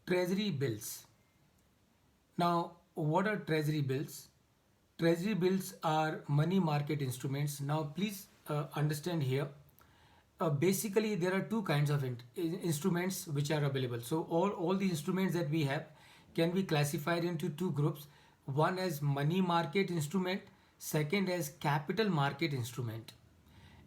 Treasury bills. Now, what are treasury bills? Treasury bills are money market instruments. Now, please understand here. Basically, there are two kinds of instruments which are available. So, all the instruments that we have can be classified into two groups. One as money market instrument, second as capital market instrument.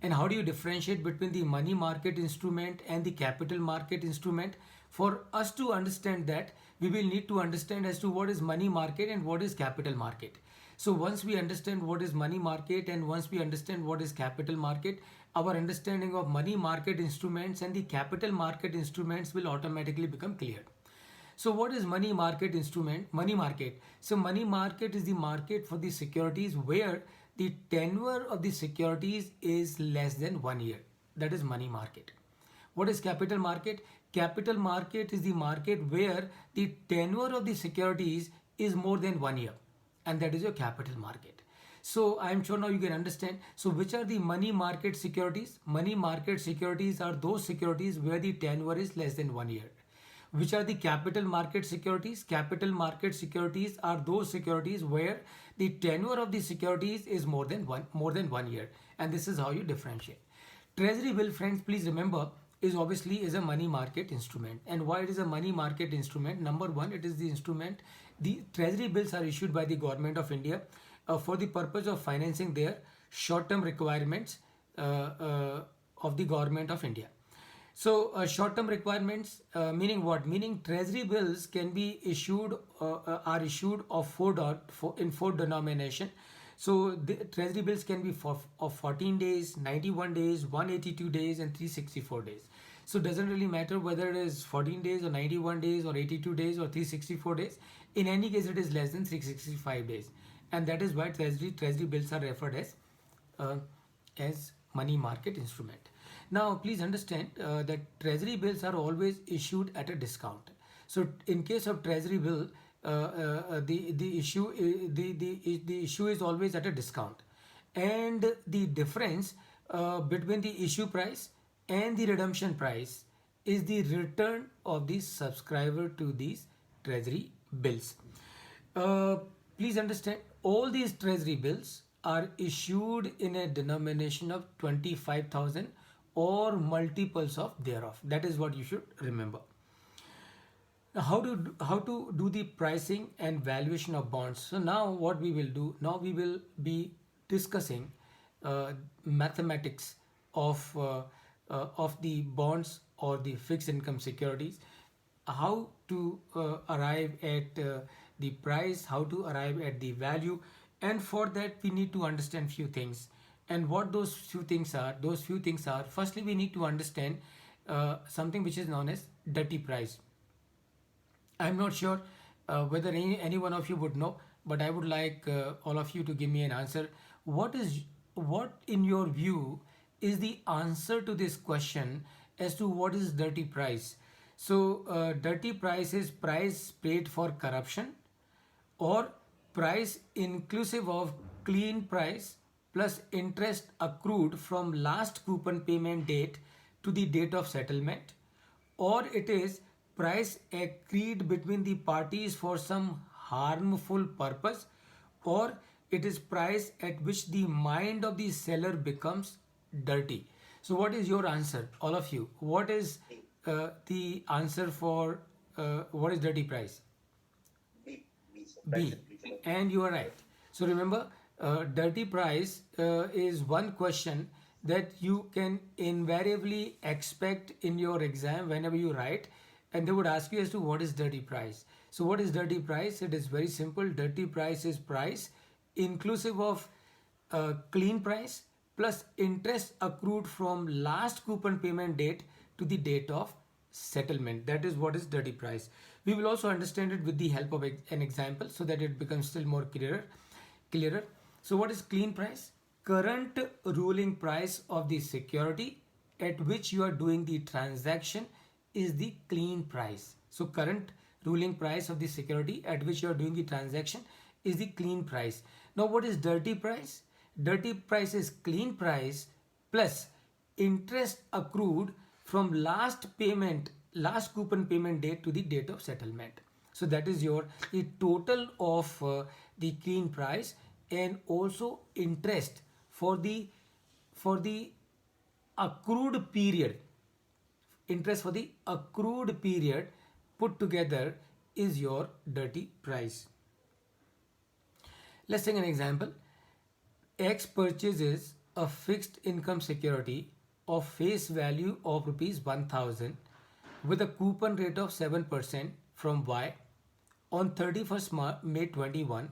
And how do you differentiate between the money market instrument and the capital market instrument? For us to understand that, we will need to understand as to what is money market and what is capital market. So once we understand what is money market and once we understand what is capital market, our understanding of money market instruments and the capital market instruments will automatically become clear. So what is money market instrument? Money market. So money market is the market for the securities where the tenure of the securities is less than 1 year. That is money market. What is capital market? Capital market is the market where the tenure of the securities is more than 1 year, and that is your capital market. So I'm sure now you can understand. So which are the money market securities? Money market securities are those securities where the tenure is less than 1 year. Which are the capital market securities? Capital market securities are those securities where the tenure of the securities is more than 1 year, and this is how you differentiate. Treasury bill, friends, please remember, is obviously is a money market instrument. And why it is a money market instrument? Number one, it is the instrument. The treasury bills are issued by the government of India for the purpose of financing their short-term requirements of the government of India. So short-term requirements meaning what? Meaning treasury bills can be issued are issued of in four denomination. So the treasury bills can be of 14 days, 91 days, 182 days, and 364 days. So it doesn't really matter whether it is 14 days or 91 days or 82 days or 364 days. In any case, it is less than 365 days, and that is why treasury bills are referred as money market instrument. Now, please understand that treasury bills are always issued at a discount. So, in case of treasury bill, the issue is always at a discount, and the difference between the issue price and the redemption price is the return of the subscriber to these treasury bills. Please understand, all these treasury bills are issued in a denomination of 25,000 or multiples of thereof. That is what you should remember. Now, how to do the pricing and valuation of bonds? So now what we will do? Now we will be discussing mathematics of the bonds or the fixed income securities. How to arrive at the price? How to arrive at the value? And for that we need to understand few things. And what those few things are? Those few things are, firstly, we need to understand something which is known as dirty price. I'm not sure whether any one of you would know, but I would like all of you to give me an answer. What in your view is the answer to this question as to what is dirty price? So dirty price is price paid for corruption, or price inclusive of clean price plus interest accrued from last coupon payment date to the date of settlement, or it is price agreed between the parties for some harmful purpose, or it is price at which the mind of the seller becomes dirty. So what is your answer, all of you? What is the answer for what is dirty price? B. And you are right. So remember, dirty price is one question that you can invariably expect in your exam whenever you write, and they would ask you as to what is dirty price. So what is dirty price? It is very simple. Dirty price is price inclusive of clean price plus interest accrued from last coupon payment date to the date of settlement. That is what is dirty price. We will also understand it with the help of an example so that it becomes still more clearer. So what is clean price? Current ruling price of the security at which you are doing the transaction is the clean price. So current ruling price of the security at which you are doing the transaction is the clean price. Now what is dirty price? Dirty price is clean price plus interest accrued from last payment last coupon payment date to the date of settlement. So that is your the total of the clean price and also interest for the accrued period. Interest for the accrued period put together is your dirty price. Let's take an example. X purchases a fixed income security of face value of rupees 1000 with a coupon rate of 7% from Y on 31st May 21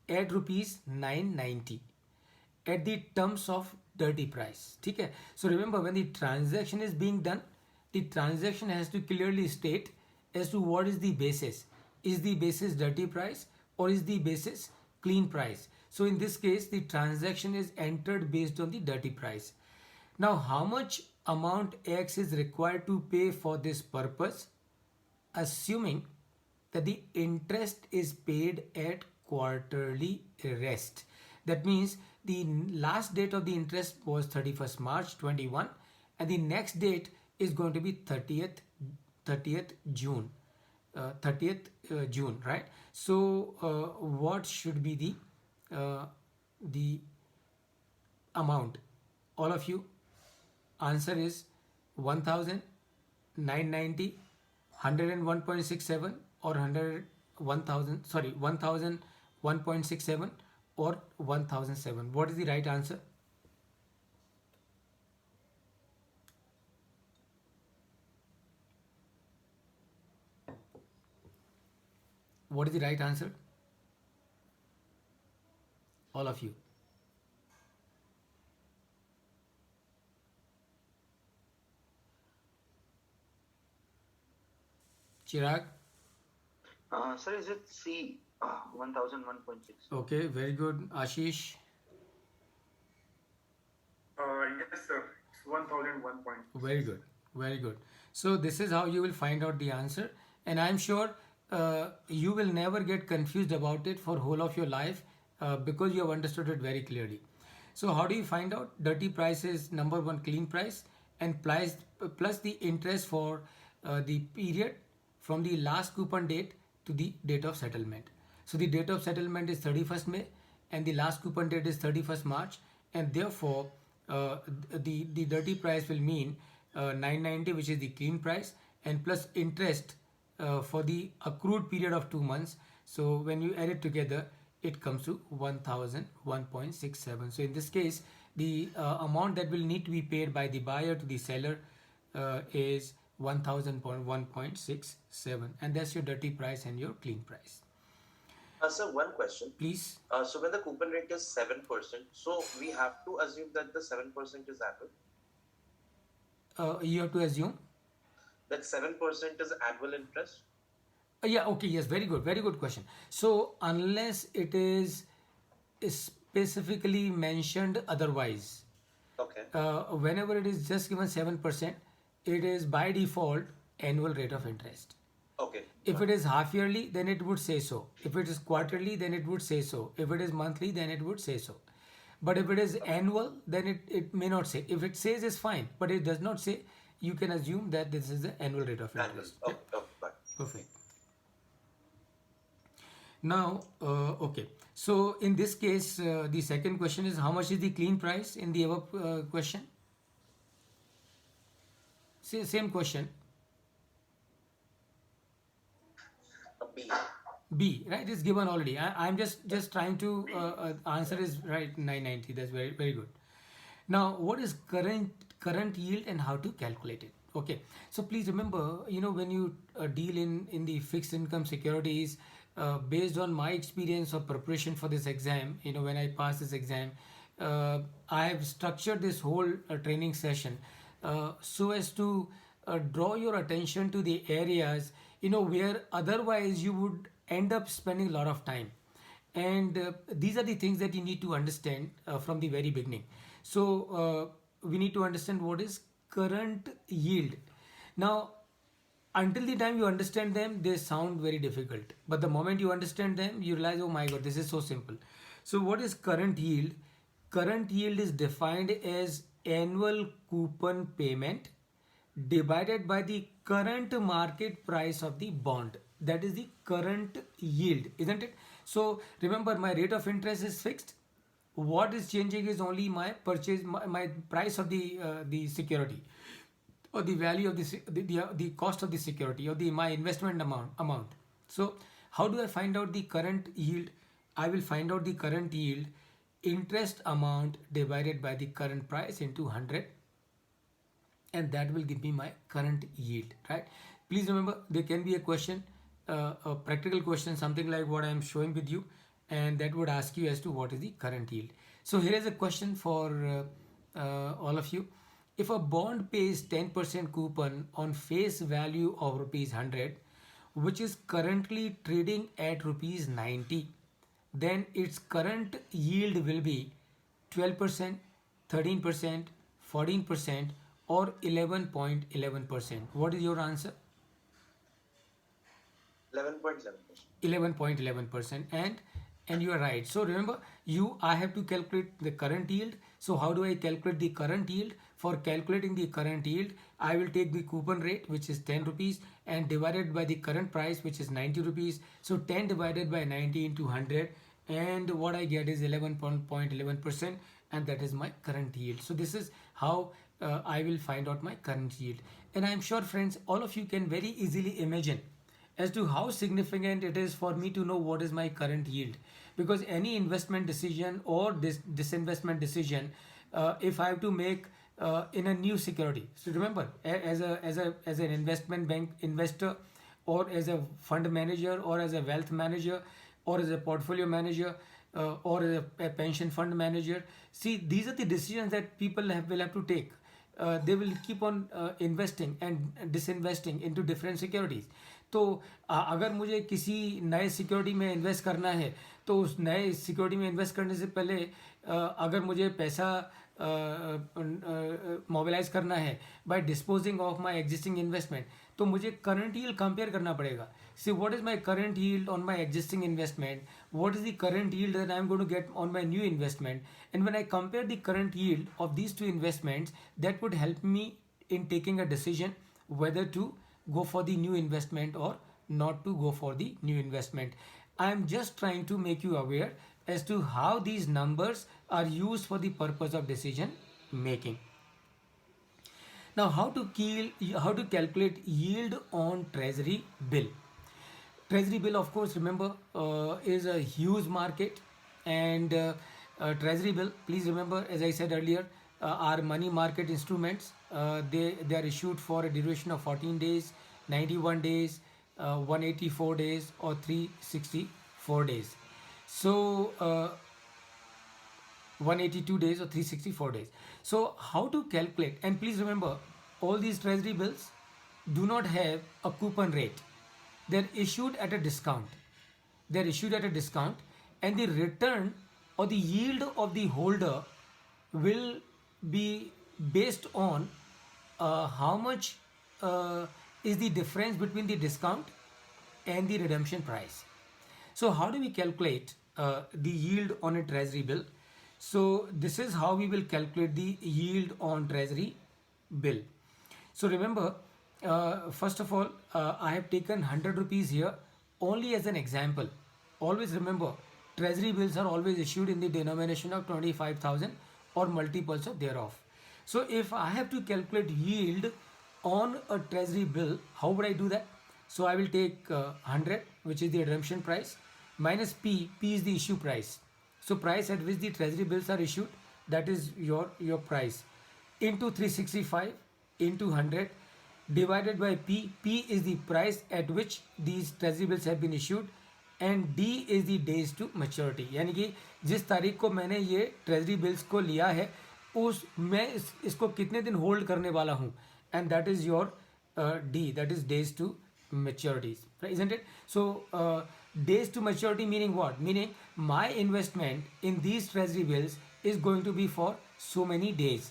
at rupees 990 at the terms of dirty price. Okay? So remember, when the transaction is being done, the transaction has to clearly state as to what is the basis. Is the basis dirty price or is the basis clean price? So in this case, the transaction is entered based on the dirty price. Now, how much amount X is required to pay for this purpose? Assuming that the interest is paid at quarterly rest. That means the last date of the interest was 31st March 21 and the next date is going to be 30th June. 30th June, right? So what should be the amount? All of you, answer is 1990, 101.67 or 1001.67 or 1007. What is the right answer? What is the right answer? All of you. Chirag? Sir, is it C, 1001.6? Okay, very good. Ashish? Yes, sir. It's 1001 point. Very good, very good. So this is how you will find out the answer, and I'm sure you will never get confused about it for whole of your life because you have understood it very clearly. So how do you find out? Dirty price is number one clean price and plus the interest for the period from the last coupon date to the date of settlement. So the date of settlement is 31st May and the last coupon date is 31st March, and therefore the dirty price will mean 990, which is the clean price, and plus interest for the accrued period of 2 months. So when you add it together, it comes to 1001.67. So in this case, the amount that will need to be paid by the buyer to the seller is 1001.67, and that's your dirty price and your clean price. Sir, one question. Please. So when the coupon rate is 7%, so we have to assume that the 7% is annual? You have to assume that 7% is annual interest? Yeah, okay, yes, very good question. So unless it is specifically mentioned otherwise, Okay. Whenever it is just given 7%, it is by default annual rate of interest. Okay. If it is half yearly, then it would say so. If it is quarterly, then it would say so. If it is monthly, then it would say so. But if it is annual, then it may not say. If it says, it's fine, but it does not say, you can assume that this is the annual rate of Annual. interest. Okay, okay, fine. Perfect. Now, okay. So in this case, the second question is, how much is the clean price in the above question? Same question. B. B, right? It's given already. I'm just trying to answer is right 990. That's very good. Now, what is current yield and how to calculate it? Okay. So please remember, when you deal in the fixed income securities, based on my experience of preparation for this exam, when I pass this exam, I have structured this whole training session so as to draw your attention to the areas where otherwise you would end up spending a lot of time, and these are the things that you need to understand from the very beginning. So we need to understand what is current yield. Now, until the time you understand them, they sound very difficult, but the moment you understand them, you realize, oh my god, this is so simple. So what is current yield? Current yield is defined as annual coupon payment divided by the current market price of the bond. That is the current yield, isn't it? So remember, my rate of interest is fixed. What is changing is only my purchase, my price of the security, or the value of the cost of the security, or the my investment amount. So how do I find out the current yield? I will find out the current yield, interest amount divided by the current price into 100, and that will give me my current yield, right? Please remember, there can be a question, a practical question, something like what I am showing with you, and that would ask you as to what is the current yield. So here is a question for all of you. If a bond pays 10% coupon on face value of rupees 100, which is currently trading at rupees 90, then its current yield will be 12%, 13%, 14%, or 11.11%. What is your answer? 11.7%. 11.11%. And you are right. So remember, I have to calculate the current yield. So how do I calculate the current yield? For calculating the current yield, I will take the coupon rate, which is 10 rupees, and divided by the current price, which is 90 rupees. So 10 divided by 90 into 100, and what I get is 11.11%, and that is my current yield. So this is how I will find out my current yield. And I am sure, friends, all of you can very easily imagine as to how significant it is for me to know what is my current yield, because any investment decision or disinvestment decision, if I have to make in a new security. So remember, as an investment bank investor, or as a fund manager, or as a wealth manager, or as a portfolio manager, or as a pension fund manager, see, these are the decisions that people will have to take. They will keep on investing and disinvesting into different securities. तो अगर मुझे किसी नए security में invest करना है, तो उस नए सिक्योरिटी में इन्वेस्ट करने से पहले अगर मुझे पैसा मोबिलाइज करना है by disposing of my existing investment, तो मुझे करंट यील्ड कंपेयर करना पड़ेगा. See what is my current yield on my existing investment, what is the current yield that I am going to get on my new investment, and when I compare the current yield of these two investments, that would help me in taking a decision whether to go for the new investment or not to go for the new investment. I am just trying to make you aware as to how these numbers are used for the purpose of decision making. Now, how to calculate yield on treasury bill? Treasury bill, of course, remember, is a huge market, and treasury bill, please remember, as I said earlier, are money market instruments. They are issued for a duration of 14 days, 91 days, 184 days, or 364 days. So 182 days or 364 days. So how to calculate? And please remember, all these treasury bills do not have a coupon rate. They're issued at a discount. They're issued at a discount, and the return or the yield of the holder will be based on how much is the difference between the discount and the redemption price. So how do we calculate the yield on a treasury bill? So this is how we will calculate the yield on treasury bill. So remember, first of all, I have taken 100 rupees here only as an example. Always remember, treasury bills are always issued in the denomination of 25,000 or multiples of thereof. So if I have to calculate yield on a treasury bill, how would I do that? So I will take 100, which is the redemption price, minus P. P is the issue price. So price at which the treasury bills are issued, that is your price, into 365 into 100 divided by P. P is the price at which these treasury bills have been issued, and D is the days to maturity. यानी कि जिस तारीख को मैंने ये treasury bills को लिया है, उस मैं इसको कितने दिन होल्ड करने वाला हूँ, and that is your D, that is days to maturities, right? Isn't it? So days to maturity meaning what? Meaning my investment in these treasury bills is going to be for so many days,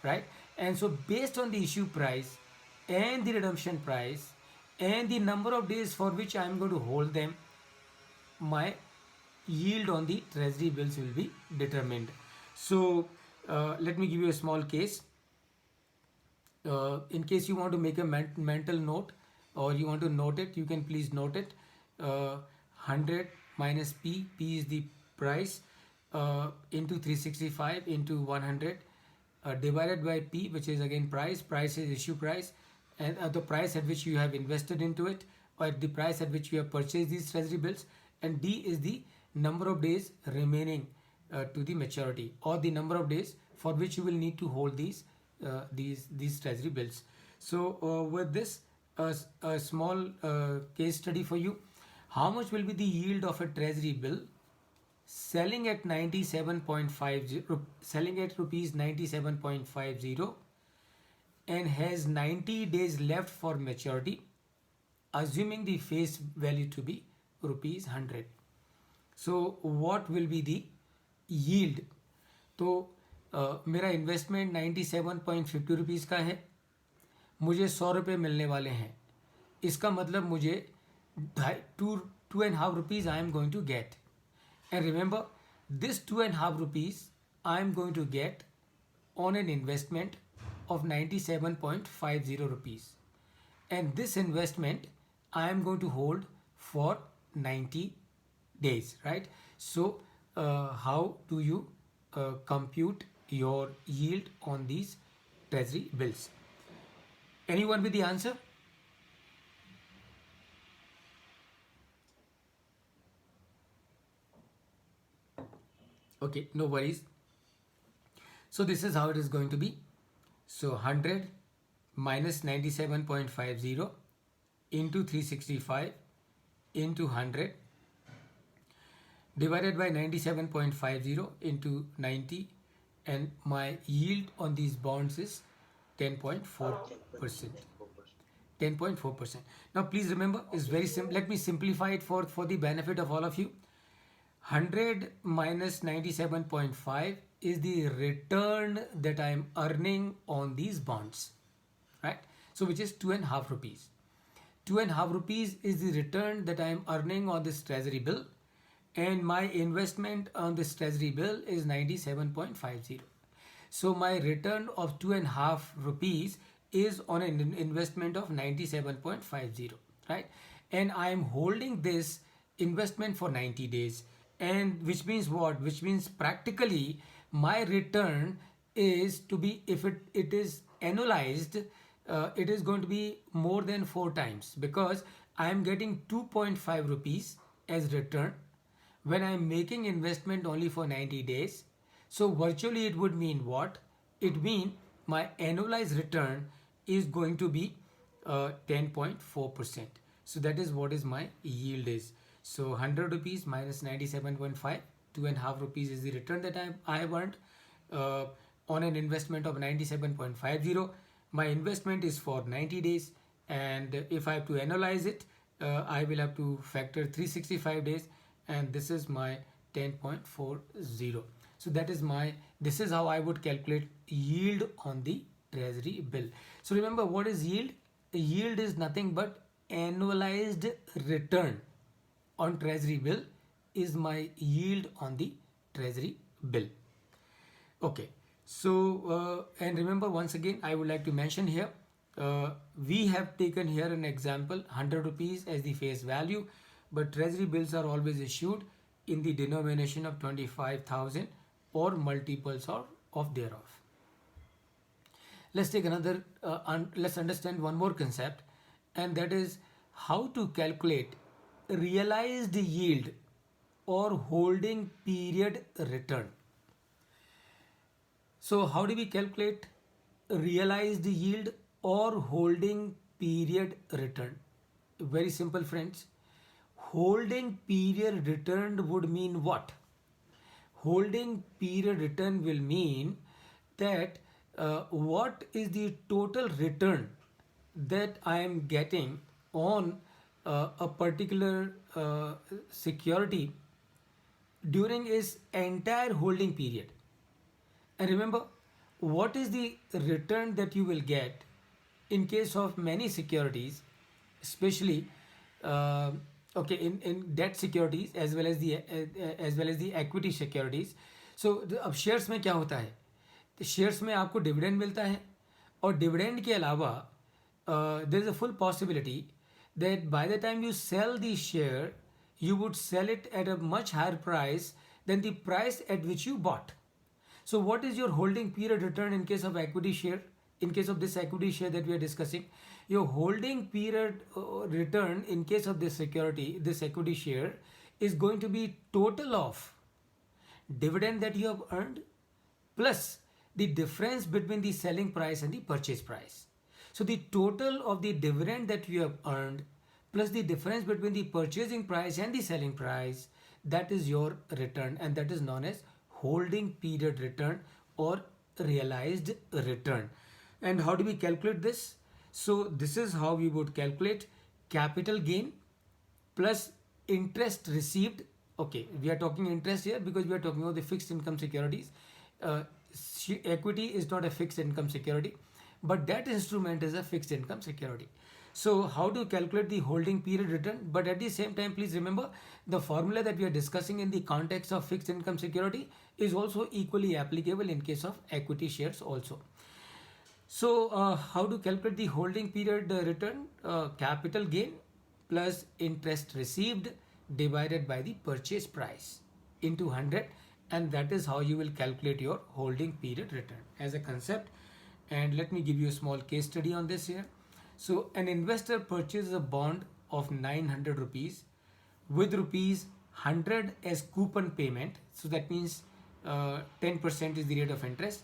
right? And so based on the issue price and the redemption price and the number of days for which I am going to hold them, my yield on the treasury bills will be determined. So let me give you a small case. In case you want to make a mental note or you want to note it, you can please note it. 100 minus P, P is the price, into 365 into 100, divided by P, which is again price. Price is issue price, and the price at which you have invested into it, or at the price at which you have purchased these treasury bills. And D is the number of days remaining to the maturity, or the number of days for which you will need to hold these treasury bills. So with this, a small case study for you. How much will be the yield of a treasury bill selling at 97.50, selling at rupees 97.50, and has 90 days left for maturity, assuming the face value to be rupees 100? So what will be the yield? तो मेरा investment 97.50 rupees का है, मुझे 100 रुपये मिलने वाले हैं. इसका मतलब मुझे two and half rupees I am going to get. And remember, this 2.5 rupees I am going to get on an investment of 97.50 rupees. And this investment I am going to hold for 90 days, right? So how do you compute your yield on these treasury bills? Anyone with the answer? Okay, no worries. So this is how it is going to be. So 100 minus 97.50 into 365 into 100 divided by 97.50 into 90, and my yield on these bonds is 10.4%. 10.4%. Now please remember, it's very simple. Let me simplify it for the benefit of all of you. 100 minus 97.5 is the return that I am earning on these bonds, right? So which is 2.5 rupees. 2.5 rupees is the return that I am earning on this treasury bill, and my investment on this treasury bill is 97.50. So my return of 2.5 rupees is on an investment of 97.50, right? And I am holding this investment for 90 days. And which means what? Which means practically my return is to be, if it is annualized, it is going to be more than 4 times, because I am getting 2.5 rupees as return when I am making investment only for 90 days. So virtually it would mean what? It means my annualized return is going to be 10.4%. So that is what is my yield is. So 100 rupees minus 97.5, 2.5 rupees is the return that I have earned on an investment of 97.50. My investment is for 90 days, and if I have to analyze it, I will have to factor 365 days, and this is my 10.40. So this is how I would calculate yield on the treasury bill. So remember, what is yield? Yield is nothing but annualized return on treasury bill is my yield on the treasury bill. Okay, so and remember, once again I would like to mention here, we have taken here an example 100 rupees as the face value, but treasury bills are always issued in the denomination of 25,000 or multiples of thereof. Let's take another, let's understand one more concept, and that is how to calculate realized yield or holding period return. So how do we calculate realized yield or holding period return? Very simple, friends. Holding period return would mean what? Holding period return will mean that what is the total return that I am getting on a particular security during its entire holding period. And remember, what is the return that you will get in case of many securities, especially in debt securities as well as the equity securities. So अब shares में क्या होता है? Shares में आपको dividend मिलता है, और डिविडेंड के अलावा there is a full possibility that by the time you sell the share you would sell it at a much higher price than the price at which you bought. So what is your holding period return in case of equity share? In case of this equity share that we are discussing, your holding period return in case of this security, this equity share, is going to be total of dividend that you have earned plus the difference between the selling price and the purchase price. So the total of the dividend that you have earned plus the difference between the purchasing price and the selling price, that is your return, and that is known as holding period return or realized return. And how do we calculate this? So this is how we would calculate capital gain plus interest received. Okay, we are talking interest here because we are talking about the fixed income securities. uh, Equity is not a fixed income security, but that instrument is a fixed income security. So how to calculate the holding period return? But at the same time, please remember the formula that we are discussing in the context of fixed income security is also equally applicable in case of equity shares also. So, how to calculate the holding period return? Capital gain plus interest received divided by the purchase price into 100, and that is how you will calculate your holding period return as a concept. And let me give you a small case study on this here. So, an investor purchases a bond of 900 rupees with rupees 100 as coupon payment. So that means 10% is the rate of interest,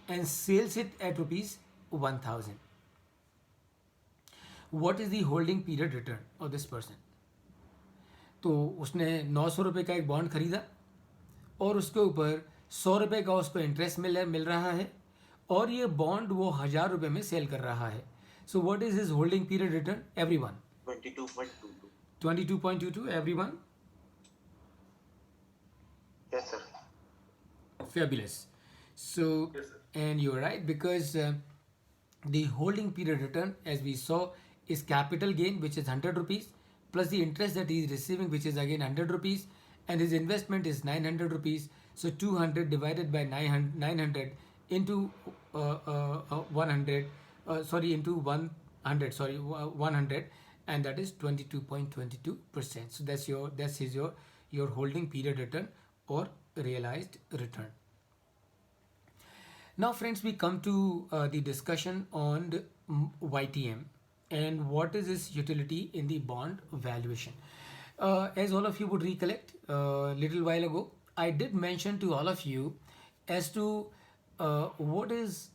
and sells it at rupees 1000. What is the holding period return of this person? तो उसने 900 रुपये का एक bond खरीदा और उसके ऊपर 100 रुपये का उसको इंटरेस्ट मिल रहा है, और ये बॉन्ड वो 1000 रुपये में सेल कर रहा है. So what is his holding period return? Everyone 22.22. 22.22. Everyone? Yes, sir. Fabulous. So, Yes, sir. and you're right, because the holding period return, as we saw, is capital gain, which is 100 rupees, plus the interest that he is receiving, which is again 100 rupees, and his investment is 900 rupees. So 200 divided by 900 into 100, sorry, into 100, sorry, 100, and that is 22.22%. So your holding period return or realized return. Now, friends, we come to the discussion on the YTM and what is its utility in the bond valuation. As all of you would recollect, little while ago, I did mention to all of you as to what is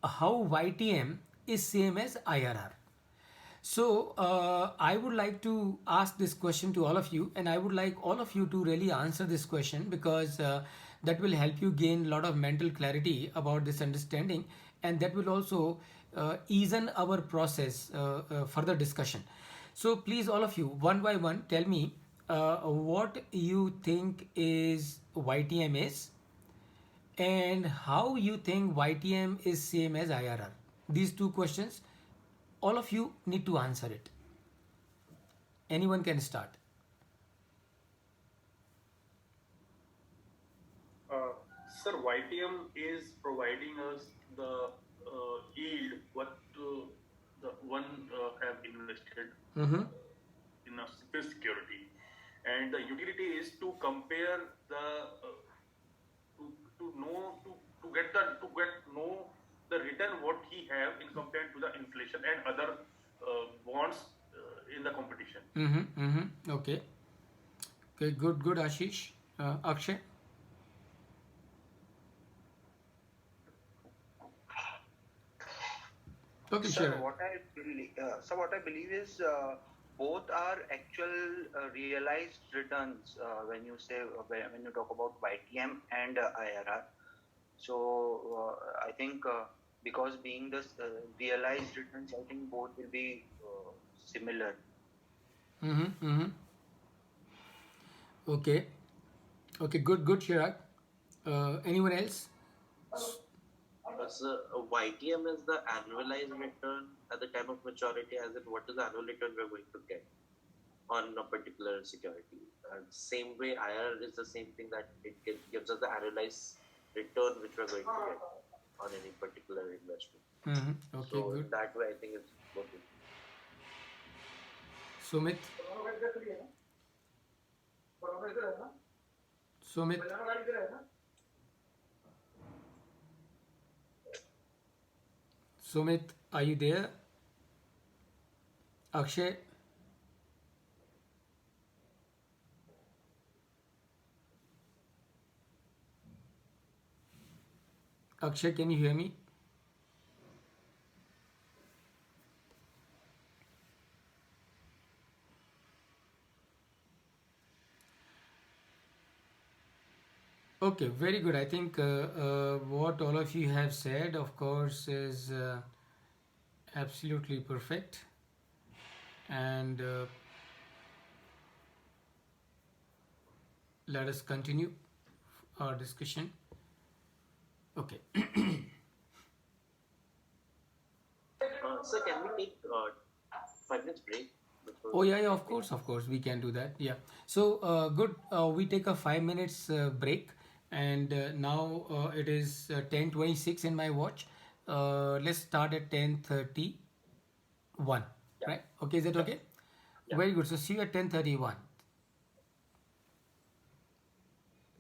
how YTM is same as IRR. So I would like to ask this question to all of you, and I would like all of you to really answer this question, because that will help you gain a lot of mental clarity about this understanding, and that will also ease our process further discussion. So please, all of you, one by one, tell me what you think is YTM is, and how you think YTM is same as IRR. These two questions, all of you need to answer it. Anyone can start. Sir, YTM is providing us the yield what the one have invested Mm-hmm. in a security, and the utility is to compare the to know to get know the return what he have in compared to the inflation and other bonds in the competition. Mm-hmm. Mm-hmm. Okay. Okay. Good. Good. Ashish. Akshay. Okay. Sir, Sure. what I believe is both are actual realized returns when you say when you talk about YTM and IRR. So I think because being the realized returns, I think both will be similar. Mm-hmm. Mm-hmm. Okay. Okay. Good. Good. Chirag. Anyone else? So YTM is the annualized return at the time of maturity, as in what is the annual return we're going to get on a particular security. And same way, IRR is the same thing, that it gives us the annualized return which we're going to get. on any particular investment. Okay, So good. in that way, I think it's working. Sumit, Sumit, Sumit, are you there? Akshay, Akshay, can you hear me? Okay, very good. I think what all of you have said, of course, is absolutely perfect. And let us continue our discussion. Okay. Sir, can we take 5 minutes break before Oh we yeah, yeah, continue? of course, we can do that. Yeah. So good. We take a 5 minutes break, and now it is 10:26 in my watch. Let's start at 10:31. Yeah, Right? Okay, is that sure. okay? Yeah. Very good. So see you at 10:31.